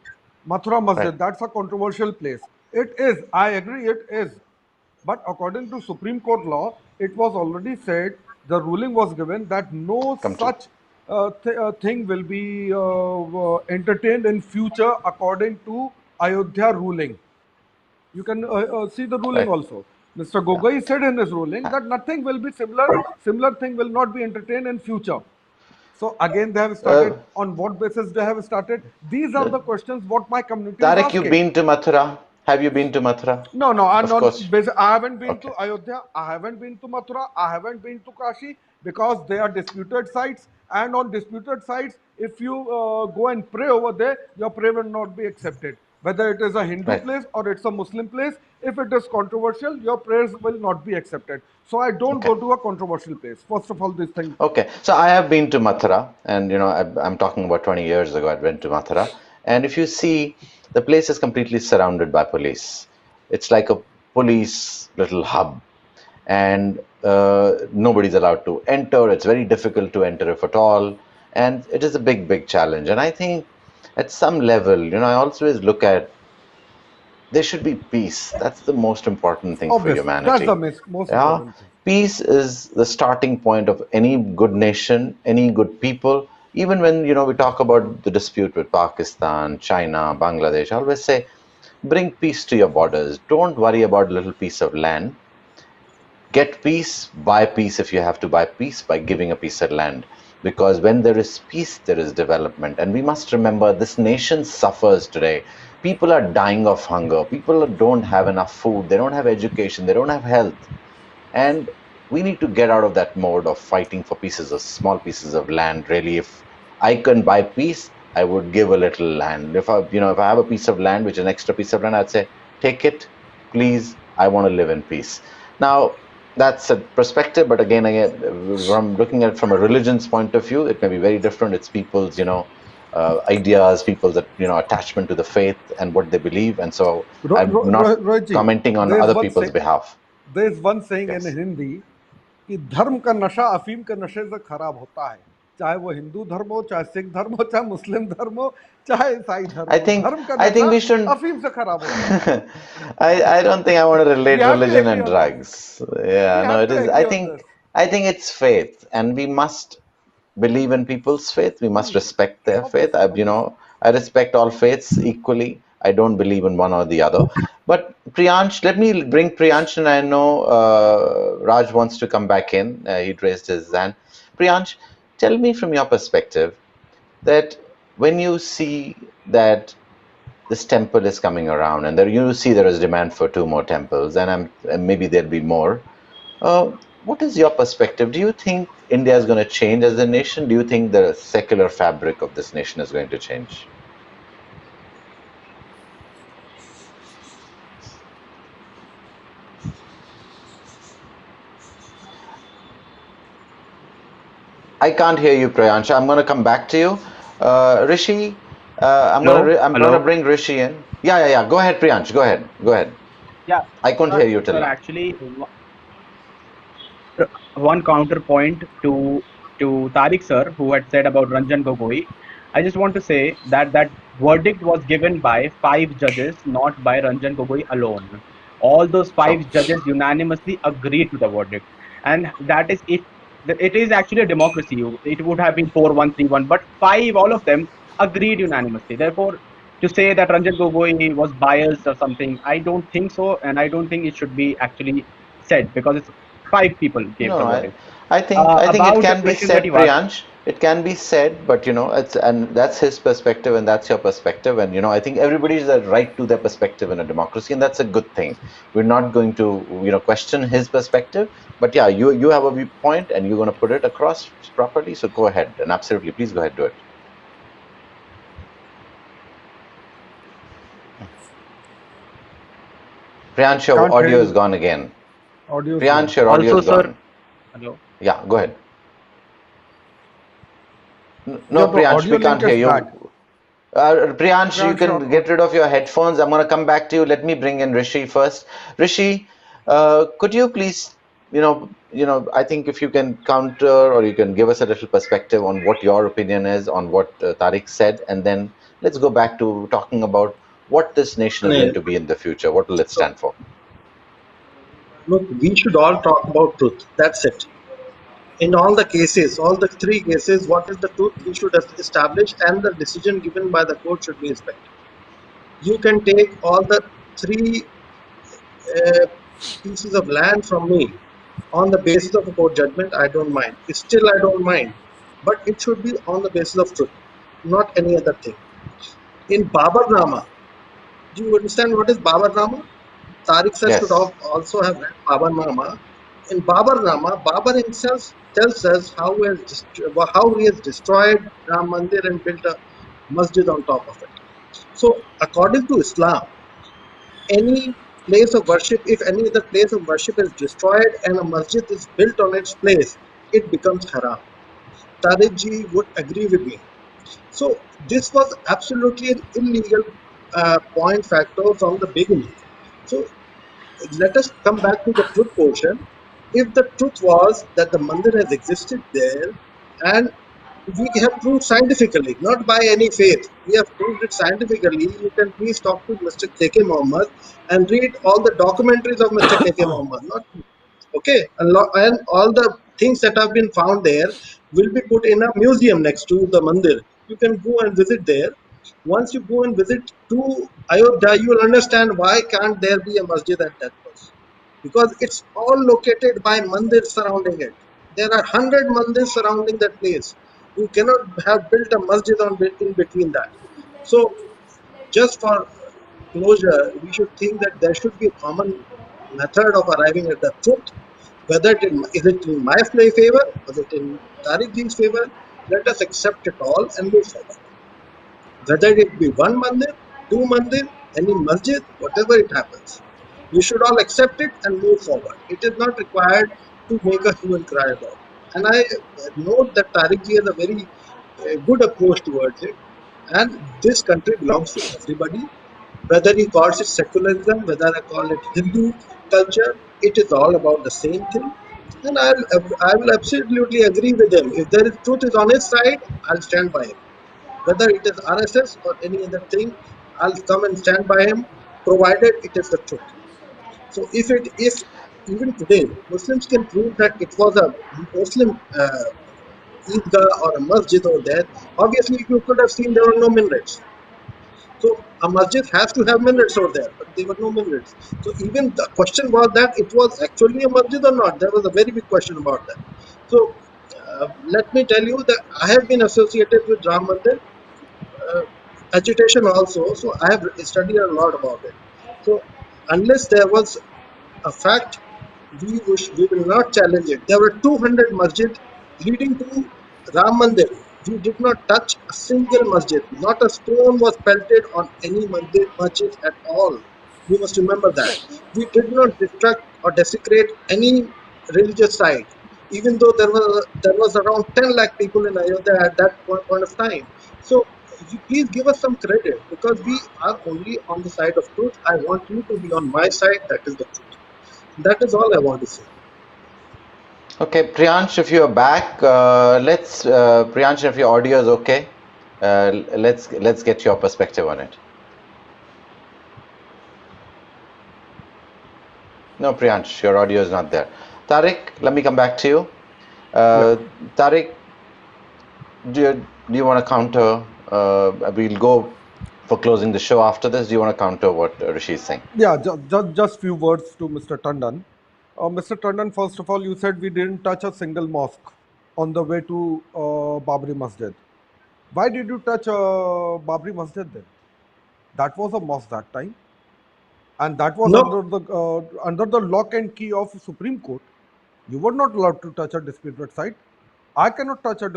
[SPEAKER 5] Mathura
[SPEAKER 2] Right.
[SPEAKER 5] Masjid, that's a controversial place. It is, I agree, it is. But according to Supreme Court law, it was already said, the ruling was given that no
[SPEAKER 2] Come to
[SPEAKER 5] such thing will be entertained in future according to Ayodhya ruling. You can see the ruling
[SPEAKER 2] right.
[SPEAKER 5] also. Mr.
[SPEAKER 2] Yeah.
[SPEAKER 5] Gogoi said in his ruling that nothing will be similar thing will not be entertained in future. So again, they have
[SPEAKER 2] Uh,
[SPEAKER 5] started. On what basis they have started? These are
[SPEAKER 2] uh,
[SPEAKER 5] the questions what my community is
[SPEAKER 2] Tariq, you've
[SPEAKER 5] asking.
[SPEAKER 2] been to Mathura. Have you been to Mathura?
[SPEAKER 5] No, no, I'm
[SPEAKER 2] Of
[SPEAKER 5] not.
[SPEAKER 2] course.
[SPEAKER 5] I haven't been to
[SPEAKER 2] Okay.
[SPEAKER 5] Ayodhya. I haven't been to Mathura. I haven't been to Kashi because they are disputed sites. And on disputed sites, if you go and pray over there, your prayer will not be accepted. Whether it is a Hindu
[SPEAKER 2] Right.
[SPEAKER 5] place or it's a Muslim place, if it is controversial, your prayers will not be accepted. So I don't
[SPEAKER 2] Okay.
[SPEAKER 5] go to a controversial place. First of all, this thing.
[SPEAKER 2] Okay, so I have been to Mathura, and I'm talking about 20 years ago. I went to Mathura, and if you see, the place is completely surrounded by police. It's like a police little hub, and nobody's allowed to enter. It's very difficult to enter, if at all, and it is a big, big challenge. And I think, at some level, I always look at there should be peace. That's the most important thing for
[SPEAKER 5] Obvious. That's the
[SPEAKER 2] humanity.
[SPEAKER 5] most
[SPEAKER 2] Yeah,
[SPEAKER 5] important thing.
[SPEAKER 2] peace is the starting point of any good nation, any good people. Even when we talk about the dispute with Pakistan, China, Bangladesh, I always say, bring peace to your borders. Don't worry about a little piece of land. Get peace, buy peace if you have to buy peace by giving a piece of land. Because when there is peace, there is development. And we must remember this nation suffers today. People are dying of hunger. People don't have enough food. They don't have education. They don't have health. And we need to get out of that mode of fighting for small pieces of land. Really, if I can buy peace, I would give a little land. If I have a piece of land, which is an extra piece of land, I'd say, take it, please. I want to live in peace. Now, that's a perspective, but again, from looking at it from a religion's point of view, it may be very different. It's people's, ideas, people's, attachment to the faith and what they believe. And so I'm not
[SPEAKER 5] Rohit ji,
[SPEAKER 2] commenting on
[SPEAKER 5] there is
[SPEAKER 2] other
[SPEAKER 5] one
[SPEAKER 2] people's
[SPEAKER 5] say,
[SPEAKER 2] behalf.
[SPEAKER 5] there is one saying in
[SPEAKER 2] Yes.
[SPEAKER 5] Hindi कि धर्म का नशा अफीम के नशे से खराब होता है चाहे वो हिंदू धर्म हो चाहे सिख धर्म हो चाहे मुस्लिम धर्म हो चाहे ईसाई धर्म
[SPEAKER 2] I
[SPEAKER 5] हो
[SPEAKER 2] think
[SPEAKER 5] धर्म का
[SPEAKER 2] I think
[SPEAKER 5] नशा
[SPEAKER 2] we shouldn't.
[SPEAKER 5] अफीम से खराब होता है
[SPEAKER 2] I don't think I want to
[SPEAKER 5] we
[SPEAKER 2] relate
[SPEAKER 5] have to
[SPEAKER 2] religion
[SPEAKER 5] agree
[SPEAKER 2] and
[SPEAKER 5] on this
[SPEAKER 2] drugs.
[SPEAKER 5] we
[SPEAKER 2] Yeah, no,
[SPEAKER 5] have
[SPEAKER 2] it
[SPEAKER 5] to
[SPEAKER 2] is.
[SPEAKER 5] agree on this
[SPEAKER 2] I think it's faith, and we must believe in people's faith. We must respect their faith.
[SPEAKER 5] obviously obviously
[SPEAKER 2] I respect all faiths equally. I don't believe in one or the other. But Priyansh, let me bring Priyansh, and I know Raj wants to come back in. He'd raised his hand. Priyansh, tell me from your perspective that when you see that this temple is coming around, and there you see there is demand for two more temples, and maybe there'll be more. Uh, What is your perspective? Do you think India is going to change as a nation? Do you think the secular fabric of this nation is going to change? I can't hear you, Prayansha. I'm going to come back to you. Rishi,
[SPEAKER 6] Hello,
[SPEAKER 2] I'm going to
[SPEAKER 6] hello.
[SPEAKER 2] bring Rishi in. Yeah. Go ahead, Priyansh. Go ahead. Go ahead.
[SPEAKER 6] Yeah,
[SPEAKER 2] I couldn't hear you till
[SPEAKER 6] sir.
[SPEAKER 2] now.
[SPEAKER 6] Actually, one counterpoint to Tariq sir, who had said about Ranjan Gogoi. I just want to say that that verdict was given by five judges, not by Ranjan Gogoi alone. All those
[SPEAKER 2] Sure.
[SPEAKER 6] five judges unanimously agreed to the verdict, and that is if it is actually a democracy. It would have been 4-1, 3-1, but five, all of them agreed unanimously. Therefore, to say that Ranjan Gogoi was biased or something, I don't think so, and I don't think it should be actually said because it's five people gave
[SPEAKER 2] No,
[SPEAKER 6] the
[SPEAKER 2] no,
[SPEAKER 6] verdict.
[SPEAKER 2] I think it
[SPEAKER 6] About the
[SPEAKER 2] can be
[SPEAKER 6] question that
[SPEAKER 2] said,
[SPEAKER 6] you asked,
[SPEAKER 2] Priyansh. It can be said, but it's and that's his perspective and that's your perspective, and I think everybody's a right to their perspective in a democracy, and that's a good thing. We're not going to question his perspective, but yeah, you have a viewpoint and you're going to put it across properly. So go ahead and absolutely, please go ahead, do it. Priyansh, your
[SPEAKER 5] Can't hear
[SPEAKER 2] audio is
[SPEAKER 5] you.
[SPEAKER 2] gone again.
[SPEAKER 5] Audio is gone.
[SPEAKER 2] Priyansh, your audio
[SPEAKER 6] also,
[SPEAKER 2] is
[SPEAKER 6] sir.
[SPEAKER 2] gone.
[SPEAKER 6] Hello.
[SPEAKER 2] Yeah, go ahead.
[SPEAKER 5] Yeah,
[SPEAKER 2] No,
[SPEAKER 5] the
[SPEAKER 2] Priyansh,
[SPEAKER 5] audio
[SPEAKER 2] we can't
[SPEAKER 5] link
[SPEAKER 2] hear
[SPEAKER 5] is bad.
[SPEAKER 2] you. Priyansh, you
[SPEAKER 5] Priyansh,
[SPEAKER 2] can get rid of your headphones. I'm going to come back to you. Let me bring in Rishi first. Rishi, could you please, I think if you can counter or you can give us a little perspective on what your opinion is on what Tariq said, and then let's go back to talking about what this nation is going to be in the future. What will it
[SPEAKER 4] So,
[SPEAKER 2] stand for?
[SPEAKER 4] look, we should all talk about truth. That's it. In all the cases, all the three cases, what is the truth we should establish, and the decision given by the court should be respected. You can take all the three uh, pieces of land from me on the basis of a court judgment. I don't mind. Still, I don't mind. But it should be on the basis of truth, not any other thing. In Babar Nama, do you understand what is Babar Nama? Tariq sir should
[SPEAKER 2] Yes.
[SPEAKER 4] also have read Babar Nama. In Babar Nama, Babar himself tells us how he has destroyed Ram Mandir and built a masjid on top of it. So, according to Islam, any place of worship, if any other place of worship is destroyed and a masjid is built on its place, it becomes haram. Tariq ji would agree with me. So, this was absolutely an illegal point factor from the beginning. So, let us come back to the truth portion. If the truth was that the mandir has existed there, and we have proved scientifically, not by any faith, we have proved it scientifically. You can please talk to Mr. K.K. Mohammed and read all the documentaries of Mr. K.K. Mohammed. Not me. Okay, and all the things that have been found there will be put in a museum next to the mandir. You can go and visit there. Once you go and visit to Ayodhya, you will understand why can't there be a masjid at that place. Because it's all located by mandirs surrounding it. There are 100 mandirs surrounding that place. You cannot have built a masjid in between that. So just for closure, we should think that there should be a common method of arriving at the truth. Whether is it in my favor, is it in Tariq Ji's favor, let us accept it all and move forward. Whether it be one mandir, two mandir, any masjid, whatever it happens. We should all accept it and move forward. It is not required to make a hue and cry about it. And I note that Tariq ji has a very good approach towards it. And this country belongs to everybody. Whether he calls it secularism, whether I call it Hindu culture, it is all about the same thing. And I will absolutely agree with him. If there is truth is on his side, I'll stand by him. Whether it is RSS or any other thing, I'll come and stand by him, provided it is the truth. So if even today Muslims can prove that it was a Muslim Eidgah or a masjid over there, obviously you could have seen there were no minarets. So a masjid has to have minarets over there, but there were no minarets. So even the question was that it was actually a masjid or not. There was a very big question about that. So let me tell you that I have been associated with Ram Mandir uh, agitation also. So I have studied a lot about it. So unless there was a fact, we will not challenge it. There were 200 masjid leading to Ram Mandir. We did not touch a single masjid. Not a stone was pelted on any masjid at all. You must remember that. We did not destruct or desecrate any religious site, even though there was around 10 lakh people in Ayodhya at that point of time. So you please give us some credit because we are only on the side of truth. I want you to be on my side. That is the truth. That is all I want to say.
[SPEAKER 2] Okay, Priyansh, if you're back, let's Priyansh, if your audio is okay, let's get your perspective on it. No, Priyansh, your audio is not there. Tariq, let me come back to you.
[SPEAKER 5] Yeah.
[SPEAKER 2] Tariq, do you want to counter? We'll go for closing the show after this. Do you want to counter what Rishi is saying?
[SPEAKER 5] Yeah, just few words to Mr. Tandon. Mr. Tandon, first of all, you said we didn't touch a single mosque on the way to Babri Masjid. Why did you touch Babri Masjid then? That was a mosque that time, and that was
[SPEAKER 4] No,
[SPEAKER 5] under the lock and key of Supreme Court. You were not allowed to touch a disputed site. I cannot touch a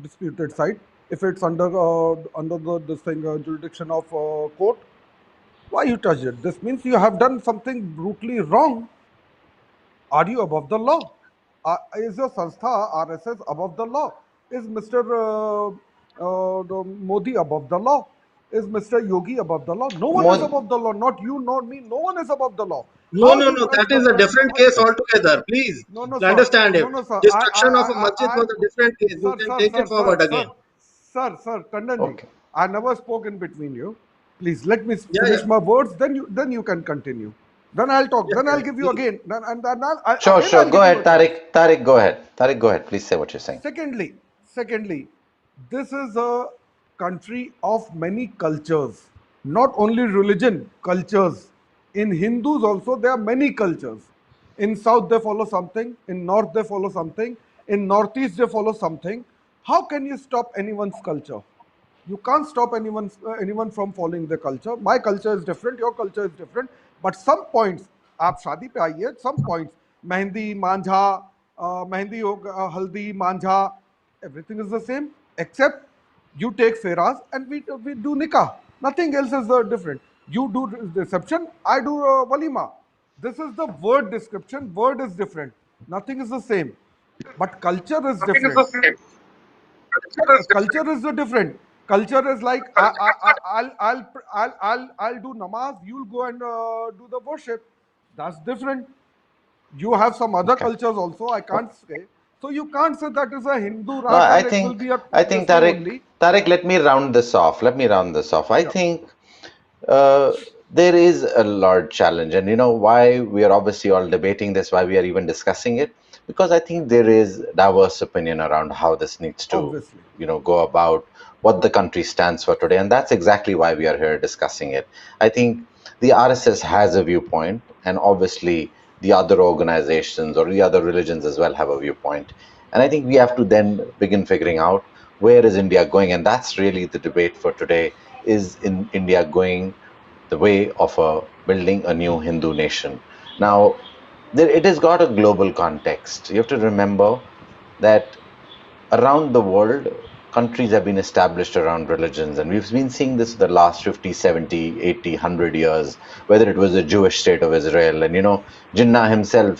[SPEAKER 5] disputed site if it's under the this thing jurisdiction of court. Why you touched it? This means you have done something brutally wrong. Are you above the law? Is your Sanstha RSS above the law? Is Mr. Modi above the law? Is Mr. Yogi above the law? No one is
[SPEAKER 2] More,
[SPEAKER 5] above the law. Not you, nor me. No one is above the law.
[SPEAKER 4] no,
[SPEAKER 5] How
[SPEAKER 4] no,
[SPEAKER 5] you
[SPEAKER 4] no.
[SPEAKER 5] touch
[SPEAKER 4] That is a different
[SPEAKER 5] how,
[SPEAKER 4] case altogether. Please
[SPEAKER 5] no, no, sir.
[SPEAKER 4] understand
[SPEAKER 5] No,
[SPEAKER 4] it.
[SPEAKER 5] no, sir.
[SPEAKER 4] Destruction of a masjid
[SPEAKER 5] I
[SPEAKER 4] was a different case. You
[SPEAKER 5] sir,
[SPEAKER 4] can
[SPEAKER 5] sir,
[SPEAKER 4] take
[SPEAKER 5] sir,
[SPEAKER 4] it
[SPEAKER 5] sir,
[SPEAKER 4] forward
[SPEAKER 5] sir,
[SPEAKER 4] again.
[SPEAKER 5] sir, Tandon ji.
[SPEAKER 2] okay.
[SPEAKER 5] I never spoke in between you. Please let me
[SPEAKER 4] Yeah,
[SPEAKER 5] finish
[SPEAKER 4] yeah,
[SPEAKER 5] my words. Then you can continue. Then I'll talk.
[SPEAKER 4] yeah,
[SPEAKER 5] Then I'll
[SPEAKER 4] yeah.
[SPEAKER 5] give you
[SPEAKER 4] Please.
[SPEAKER 5] again. Then
[SPEAKER 2] Sure,
[SPEAKER 5] again
[SPEAKER 2] sure.
[SPEAKER 5] I'll
[SPEAKER 2] Go
[SPEAKER 5] give you a
[SPEAKER 2] ahead,
[SPEAKER 5] chance.
[SPEAKER 2] Tariq. Tariq, go ahead. Tariq, go ahead. Please say what you're saying.
[SPEAKER 5] Secondly, this is a country of many cultures, not only religion, cultures. In Hindus also, there are many cultures. In South, they follow something. In North, they follow something. In Northeast, they follow something. How can you stop anyone's culture? You can't stop anyone from following the culture. My culture is different, your culture is different, but some points, आप शादी पे आइए, some points, mehndi Manjha, mehndi haldi Manjha, everything is the same except you take feraz and we do nikah. Nothing else is different. You do reception, I do walima. This is the word description. Word is different. Nothing is the same, but culture is
[SPEAKER 1] Nothing is
[SPEAKER 5] different.
[SPEAKER 1] the same. Culture is different.
[SPEAKER 5] Culture is the different. Culture is like I'll do namaz. You'll go and do the worship. That's different. You have some other
[SPEAKER 2] Okay.
[SPEAKER 5] cultures also. I can't say. So you can't say that is a Hindu
[SPEAKER 2] No,
[SPEAKER 5] Raj and it will be a
[SPEAKER 2] I
[SPEAKER 5] this
[SPEAKER 2] think
[SPEAKER 5] thing
[SPEAKER 2] Tariq,
[SPEAKER 5] only.
[SPEAKER 2] Tariq, let me round this off. Let me round this off. I
[SPEAKER 5] Yeah,
[SPEAKER 2] think uh, there is a large challenge, and you know why we are obviously all debating this, why we are even discussing it, because I think there is diverse opinion around how this needs to,
[SPEAKER 5] obviously.
[SPEAKER 2] go about what the country stands for today, and that's exactly why we are here discussing it. I think the RSS has a viewpoint, and obviously the other organizations or the other religions as well have a viewpoint. And I think we have to then begin figuring out where is India going, and that's really the debate for today. Is in India going the way of building a new Hindu nation? Now, it has got a global context. You have to remember that around the world, countries have been established around religions, and we've been seeing this the last 50, 70, 80, 100 years, whether it was the Jewish state of Israel. And Jinnah himself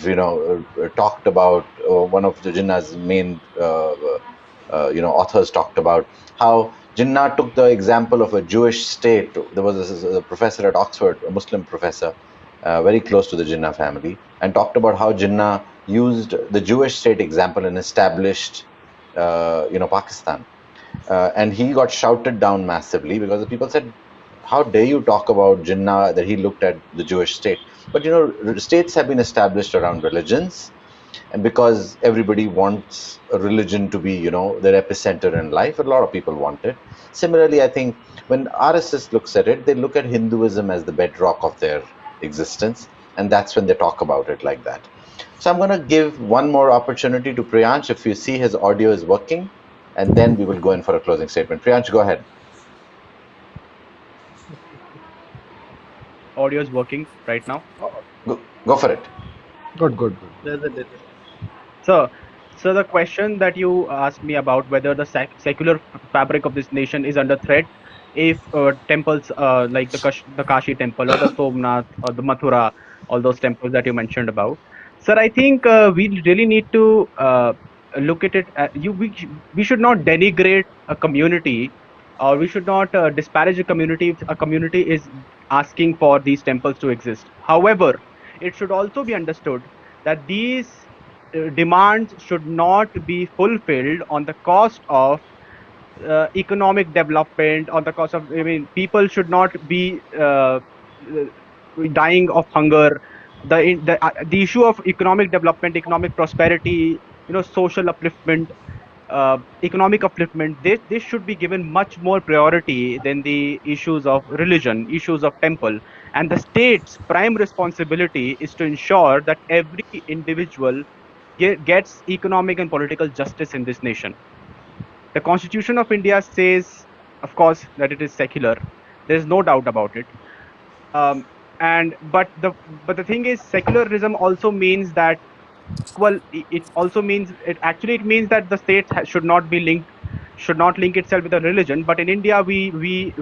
[SPEAKER 2] talked about, one of the Jinnah's main authors talked about how Jinnah took the example of a Jewish state. There was a professor at Oxford, a Muslim professor, very close to the Jinnah family, and talked about how Jinnah used the Jewish state example and established Pakistan. And he got shouted down massively because the people said, how dare you talk about Jinnah, that he looked at the Jewish state? But states have been established around religions, and because everybody wants a religion to be their epicenter in life, a lot of people want it. Similarly, I think when RSS looks at it, they look at Hinduism as the bedrock of their existence, and that's when they talk about it like that. So I'm going to give one more opportunity to Priyansh, if you see his audio is working, and then we will go in for a closing statement. Priyansh, go ahead.
[SPEAKER 6] Audio is working right now.
[SPEAKER 2] Go for it.
[SPEAKER 5] Good, good, good.
[SPEAKER 4] There's a delay.
[SPEAKER 6] So, so the question that you asked me about whether the secular fabric of this nation is under threat if temples like the Kashi temple or the Somnath or the Mathura, all those temples that you mentioned about, sir, I think we really need to look at it. We should not denigrate a community, or we should not disparage a community if a community is asking for these temples to exist. However, it should also be understood that these demands should not be fulfilled on the cost of economic development, on the cost of, I mean, people should not be dying of hunger. The issue of economic development, economic prosperity, social upliftment, economic upliftment, this should be given much more priority than the issues of religion, issues of temple. And the state's prime responsibility is to ensure that every individual gets economic and political justice in this nation. The Constitution of India says, of course, that it is secular. There is no doubt about it. Um, and but the thing is, secularism also means that, well, it also means, it means that the state should not link itself with a religion. But in India, we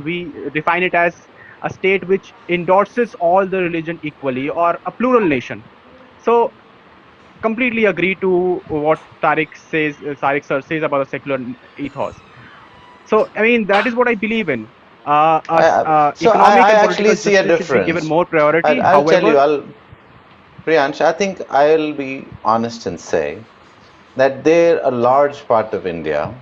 [SPEAKER 6] define it as a state which endorses all the religion equally, or a plural nation. So completely agree to what Tariq sir says about the secular ethos. So, I mean, that is what I believe in.
[SPEAKER 2] So
[SPEAKER 6] Economic
[SPEAKER 2] I
[SPEAKER 6] and
[SPEAKER 2] actually
[SPEAKER 6] political
[SPEAKER 2] see a
[SPEAKER 6] justice should be given
[SPEAKER 2] difference.
[SPEAKER 6] more priority.
[SPEAKER 2] I'll tell
[SPEAKER 6] However,
[SPEAKER 2] you, Priyansh, I think I'll be honest and say that there a large part of India,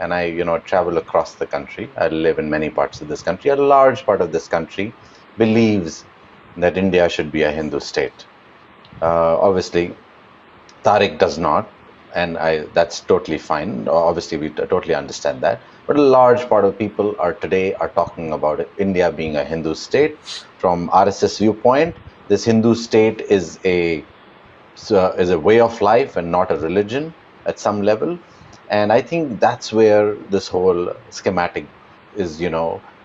[SPEAKER 2] and I, travel across the country. I live in many parts of this country. A large part of this country believes that India should be a Hindu state. Obviously, Tariq does not, and that's totally fine. Obviously, we totally understand that. But a large part of people are talking about India being a Hindu state. From RSS viewpoint, this Hindu state is a way of life and not a religion at some level. And I think that's where this whole schematic is,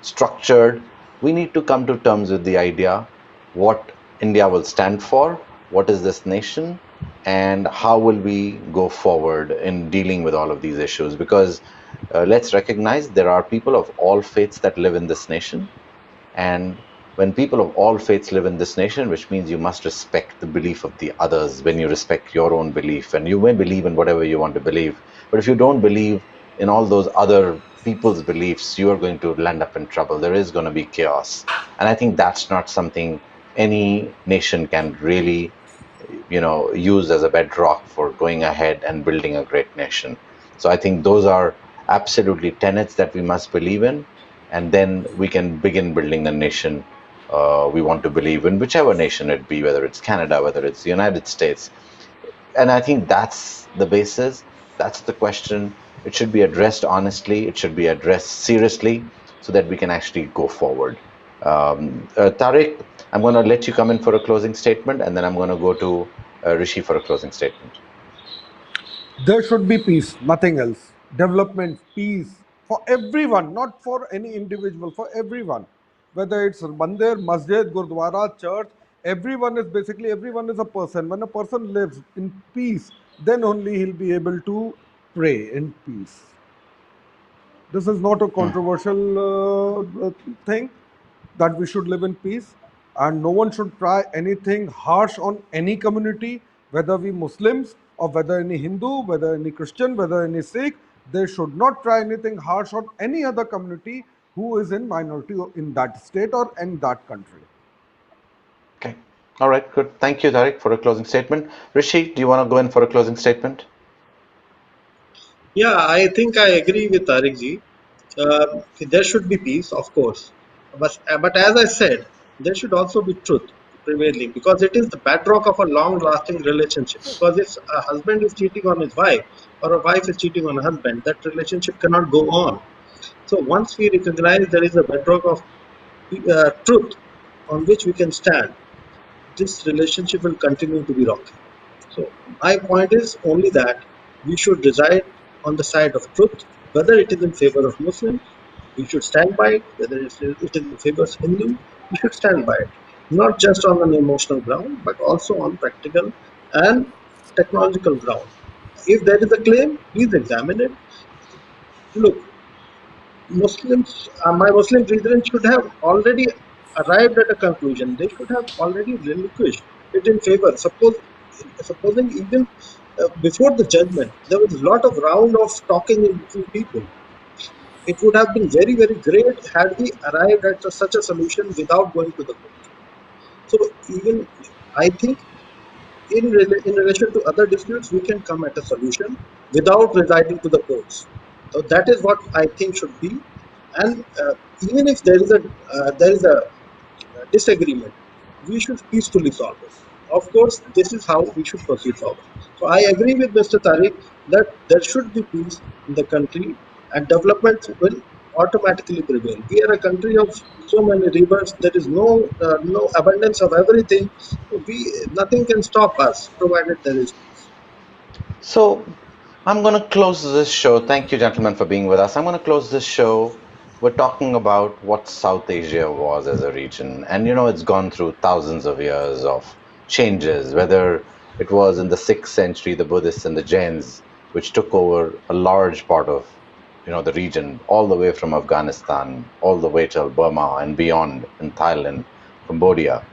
[SPEAKER 2] structured. We need to come to terms with the idea what India will stand for, what is this nation, and how will we go forward in dealing with all of these issues. Because let's recognize there are people of all faiths that live in this nation, and when people of all faiths live in this nation, which means you must respect the belief of the others when you respect your own belief. And you may believe in whatever you want to believe, but if you don't believe in all those other people's beliefs, you are going to land up in trouble. There is going to be chaos. And I think that's not something any nation can really, use as a bedrock for going ahead and building a great nation. So I think those are absolutely tenets that we must believe in, and then we can begin building the nation we want to believe in, whichever nation it be, whether it's Canada, whether it's the United States. And I think that's the basis. That's the question. It should be addressed honestly. It should be addressed seriously so that we can actually go forward. Tariq, I'm going to let you come in for a closing statement, and then I'm going to go to Rishi for a closing statement.
[SPEAKER 5] There should be peace, nothing else. Development, peace for everyone, not for any individual, for everyone. Whether it's mandir, masjid, gurdwara, church, everyone is a person. When a person lives in peace, then only he'll be able to pray in peace. This is not a controversial thing, that we should live in peace, and no one should try anything harsh on any community, whether we Muslims or whether any Hindu, whether any Christian, whether any Sikh. They should not try anything harsh on any other community who is in minority in that state or in that country.
[SPEAKER 2] Okay. All right, good. Thank you, Tariq, for a closing statement. Rishi, do you want to go in for a closing statement?
[SPEAKER 4] Yeah, I think I agree with Tariq ji. There should be peace, of course, but as I said, there should also be truth prevailing, because it is the bedrock of a long-lasting relationship. Because if a husband is cheating on his wife or a wife is cheating on a husband, that relationship cannot go on. So once we recognize there is a bedrock of truth on which we can stand, this relationship will continue to be rocky. So my point is only that we should reside on the side of truth, whether it is in favor of Muslims, we should stand by it. Whether it is in favor of Hindu, we should stand by it. not just on an emotional ground, but also on practical and technological ground. If there is a claim, please examine it. Look, my Muslim brethren should have already arrived at a conclusion. They should have already relinquished it in favor. Supposing even before the judgment, there was a lot of round of talking in between people. It would have been very, very great had we arrived at such a solution without going to the court. So even I think in relation to other disputes, we can come at a solution without residing to the courts. So that is what I think should be. And even if there is a disagreement, we should peacefully solve it. Of course, this is how we should proceed forward. So I agree with Mr. Tariq that there should be peace in the country and development will automatically prevail. We are a country of so many rivers. There is no abundance of everything. We Nothing can stop us provided there is peace.
[SPEAKER 2] So I'm going to close this show. Thank you, gentlemen, for being with us. I'm going to close this show. We're talking about what South Asia was as a region. And, it's gone through thousands of years of changes, whether it was in the 6th century, the Buddhists and the Jains, which took over a large part of, the region, all the way from Afghanistan, all the way till Burma and beyond in Thailand, Cambodia.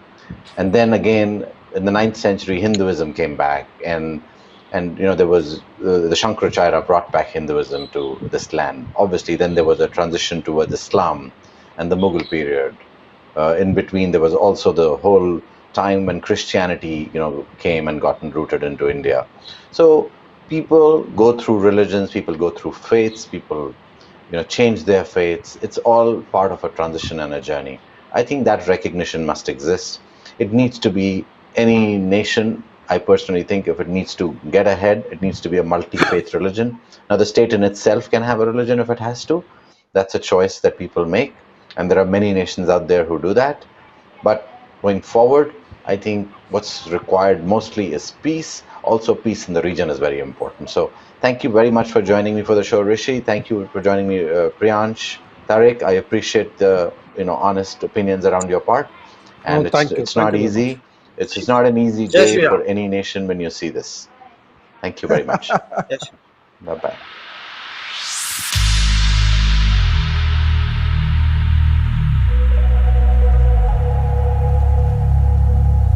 [SPEAKER 2] And then again in the 9th century Hinduism came back, and there was the Shankaracharya brought back Hinduism to this land. Obviously then there was a transition towards Islam and the Mughal period. In between there was also the whole time when Christianity came and gotten rooted into India. So people go through religions, people go through faiths, people change their faiths. It's all part of a transition and a journey. I think that recognition must exist. It needs to be any nation. I personally think if it needs to get ahead, it needs to be a multi-faith religion. Now, the state in itself can have a religion if it has to. That's a choice that people make, and there are many nations out there who do that. But going forward, I think what's required mostly is peace. Also, peace in the region is very important. So, thank you very much for joining me for the show, Rishi. Thank you for joining me, Priyansh, Tariq. I appreciate the honest opinions around your part, and
[SPEAKER 5] Oh, thank you.
[SPEAKER 2] it's
[SPEAKER 5] Thank
[SPEAKER 2] not
[SPEAKER 5] you very much.
[SPEAKER 2] easy. It's not an easy
[SPEAKER 4] Jai
[SPEAKER 2] day
[SPEAKER 4] Shri Ram.
[SPEAKER 2] for any nation when you see this. Thank you very much.
[SPEAKER 4] Jai Shri Ram.
[SPEAKER 2] Bye bye.